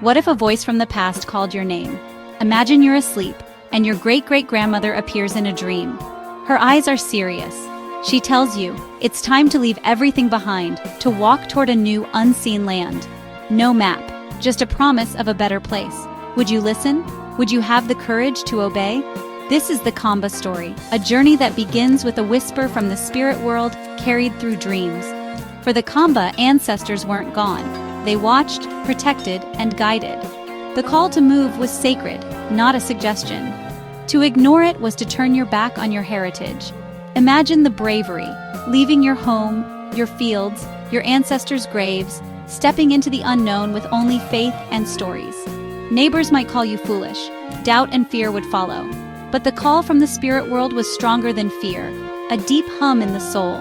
What if a voice from the past called your name? Imagine you're asleep, and your great-great-grandmother appears in a dream. Her eyes are serious. She tells you, it's time to leave everything behind, to walk toward a new, unseen land. No map, just a promise of a better place. Would you listen? Would you have the courage to obey? This is the Kamba story, a journey that begins with a whisper from the spirit world carried through dreams. For the Kamba, ancestors weren't gone. They watched, protected, and guided. The call to move was sacred, not a suggestion. To ignore it was to turn your back on your heritage. Imagine the bravery, leaving your home, your fields, your ancestors' graves, stepping into the unknown with only faith and stories. Neighbors might call you foolish, doubt and fear would follow. But the call from the spirit world was stronger than fear, a deep hum in the soul.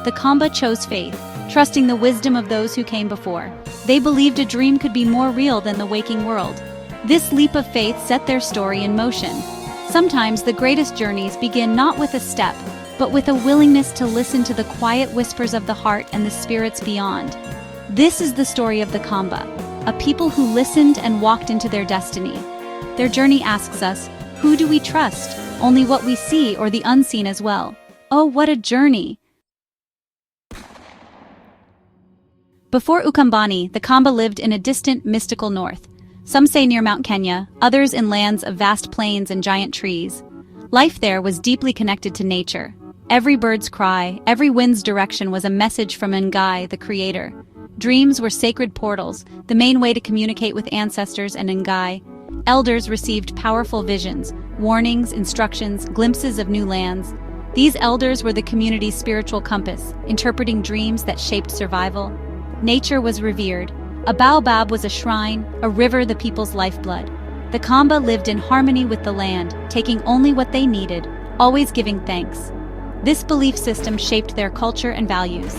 The Kamba chose faith, trusting the wisdom of those who came before. They believed a dream could be more real than the waking world. This leap of faith set their story in motion. Sometimes the greatest journeys begin not with a step, but with a willingness to listen to the quiet whispers of the heart and the spirits beyond. This is the story of the Kamba, a people who listened and walked into their destiny. Their journey asks us, who do we trust? Only what we see or the unseen as well? Oh, what a journey! Before Ukambani, the Kamba lived in a distant, mystical north. Some say near Mount Kenya, others in lands of vast plains and giant trees. Life there was deeply connected to nature. Every bird's cry, every wind's direction was a message from Ngai, the creator. Dreams were sacred portals, the main way to communicate with ancestors and Ngai. Elders received powerful visions, warnings, instructions, glimpses of new lands. These elders were the community's spiritual compass, interpreting dreams that shaped survival. Nature was revered. A baobab was a shrine, a river the people's lifeblood. The Kamba lived in harmony with the land, taking only what they needed, always giving thanks. This belief system shaped their culture and values.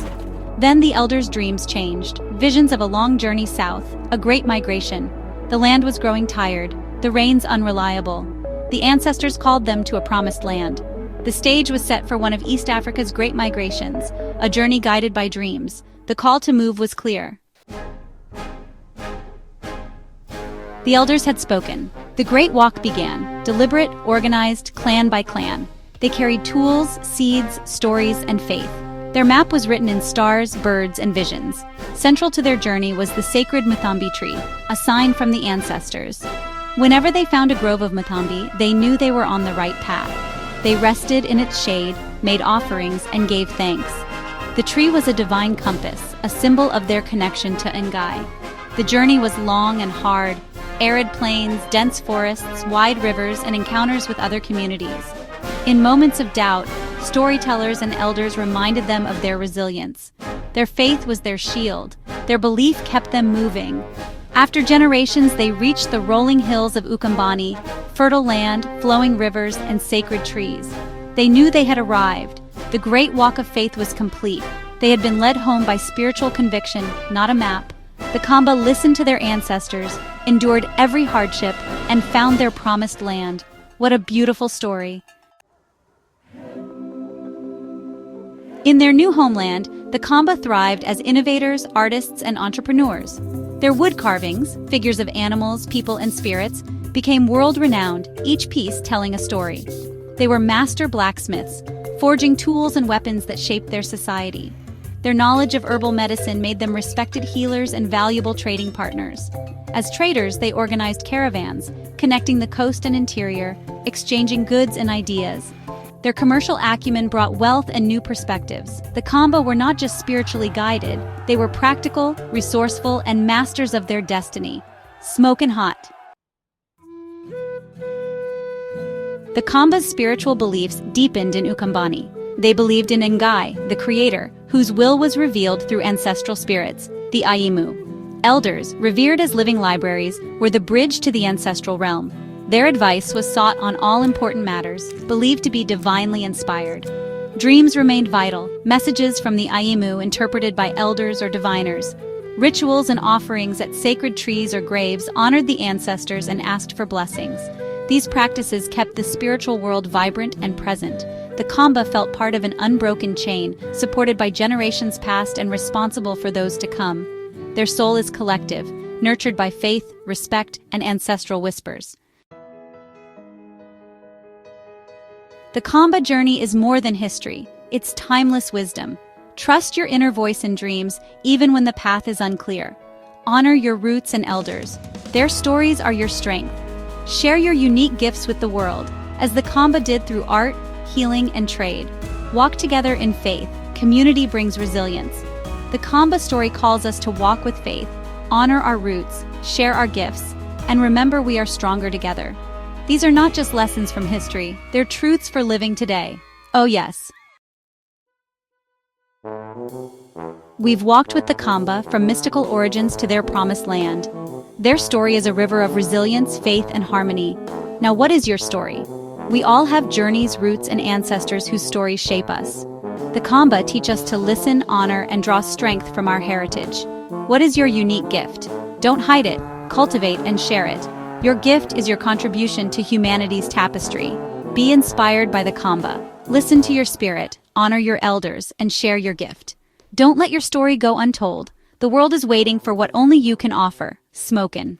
Then the elders' dreams changed, visions of a long journey south, a great migration. The land was growing tired, the rains unreliable. The ancestors called them to a promised land. The stage was set for one of East Africa's great migrations, a journey guided by dreams. The call to move was clear. The elders had spoken. The great walk began, deliberate, organized, clan by clan. They carried tools, seeds, stories, and faith. Their map was written in stars, birds, and visions. Central to their journey was the sacred Mutambi tree, a sign from the ancestors. Whenever they found a grove of Mutambi, they knew they were on the right path. They rested in its shade, made offerings, and gave thanks. The tree was a divine compass, a symbol of their connection to Ngai. The journey was long and hard, arid plains, dense forests, wide rivers, and encounters with other communities. In moments of doubt, storytellers and elders reminded them of their resilience. Their faith was their shield. Their belief kept them moving. After generations, they reached the rolling hills of Ukambani, fertile land, flowing rivers, and sacred trees. They knew they had arrived. The great walk of faith was complete. They had been led home by spiritual conviction, not a map. The Kamba listened to their ancestors, endured every hardship, and found their promised land. What a beautiful story. In their new homeland, the Kamba thrived as innovators, artists, and entrepreneurs. Their wood carvings, figures of animals, people, and spirits, became world-renowned, each piece telling a story. They were master blacksmiths, forging tools and weapons that shaped their society. Their knowledge of herbal medicine made them respected healers and valuable trading partners. As traders, they organized caravans, connecting the coast and interior, exchanging goods and ideas. Their commercial acumen brought wealth and new perspectives. The Kamba were not just spiritually guided, they were practical, resourceful, and masters of their destiny. Smokin' hot. The Kamba's spiritual beliefs deepened in Ukambani. They believed in Ngai, the creator, whose will was revealed through ancestral spirits, the Aimu. Elders, revered as living libraries, were the bridge to the ancestral realm. Their advice was sought on all important matters, believed to be divinely inspired. Dreams remained vital, messages from the Aimu interpreted by elders or diviners. Rituals and offerings at sacred trees or graves honored the ancestors and asked for blessings. These practices kept the spiritual world vibrant and present. The Kamba felt part of an unbroken chain, supported by generations past and responsible for those to come. Their soul is collective, nurtured by faith, respect, and ancestral whispers. The Kamba journey is more than history. It's timeless wisdom. Trust your inner voice and dreams, even when the path is unclear. Honor your roots and elders. Their stories are your strength. Share your unique gifts with the world, as the Kamba did through art, healing, and trade. Walk together in faith. Community brings resilience. The Kamba story calls us to walk with faith, honor our roots, share our gifts, and remember we are stronger together. These are not just lessons from history, they're truths for living today. Oh yes. We've walked with the Kamba from mystical origins to their promised land. Their story is a river of resilience, faith, and harmony. Now, what is your story? We all have journeys, roots, and ancestors whose stories shape us. The Kamba teach us to listen, honor, and draw strength from our heritage. What is your unique gift? Don't hide it, cultivate and share it. Your gift is your contribution to humanity's tapestry. Be inspired by the Kamba. Listen to your spirit, honor your elders, and share your gift. Don't let your story go untold. The world is waiting for what only you can offer. Smokin'.